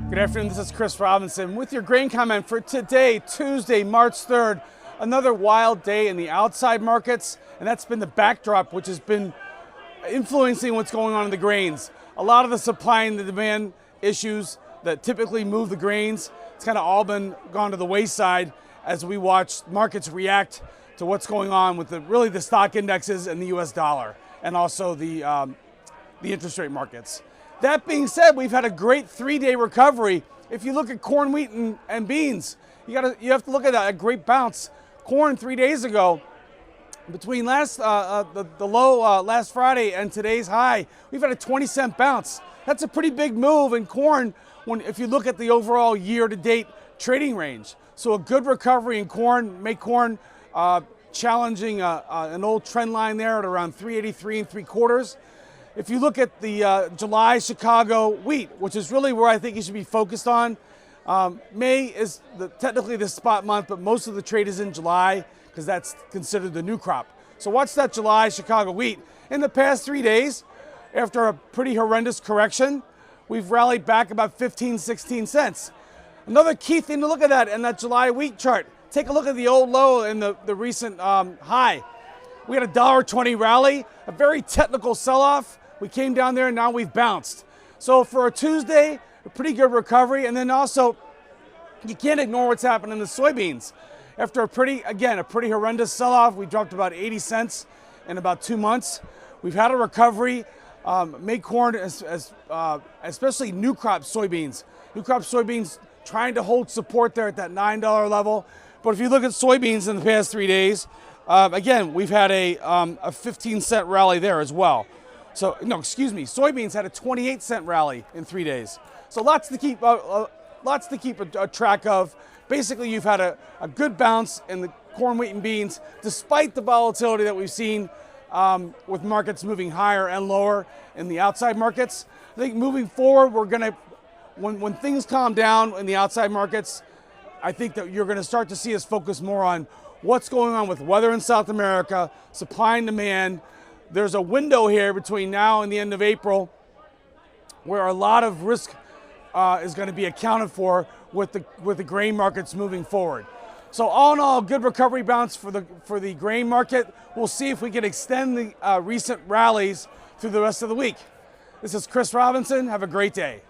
Good afternoon, this is Chris Robinson with your grain comment for today, Tuesday, March 3rd. Another wild day in the outside markets, and that's been the backdrop which has been influencing what's going on in the grains. A lot of the supply and the demand issues that typically move the grains, it's kind of all been gone to the wayside as we watch markets react to what's going on with the stock indexes and the US dollar, and also the interest rate markets. That being said, we've had a great 3-day recovery. If you look at corn, wheat, and beans, you have to look at that, a great bounce. Corn 3 days ago, between the low last Friday and today's high, we've had a 20-cent bounce. That's a pretty big move in corn if you look at the overall year-to-date trading range. So a good recovery in corn, make corn challenging an old trend line there at around 383 3/4. If you look at the July Chicago wheat, which is really where I think you should be focused on, May is technically the spot month, but most of the trade is in July because that's considered the new crop. So watch that July Chicago wheat. In the past 3 days, after a pretty horrendous correction, we've rallied back about 15, 16 cents. Another key thing to look at that in that July wheat chart, take a look at the old low and the recent high. We had a $1.20 rally, a very technical sell-off. We came down there and now we've bounced. So for a Tuesday, a pretty good recovery. And then also, you can't ignore what's happening in the soybeans. After a pretty horrendous sell-off, we dropped about 80 cents in about 2 months. We've had a recovery. Make corn, especially new crop soybeans. New crop soybeans trying to hold support there at that $9 level. But if you look at soybeans in the past 3 days, again, we've had a 15-cent rally there as well. So, no, excuse me, soybeans had a 28-cent rally in 3 days. So lots to keep a track of. Basically, you've had a good bounce in the corn, wheat, and beans, despite the volatility that we've seen with markets moving higher and lower in the outside markets. I think moving forward, when things calm down in the outside markets, I think that you're going to start to see us focus more on what's going on with weather in South America, supply and demand. There's a window here between now and the end of April where a lot of risk is going to be accounted for with the grain markets moving forward. So all in all, good recovery bounce for the grain market. We'll see if we can extend the recent rallies through the rest of the week. This is Chris Robinson. Have a great day.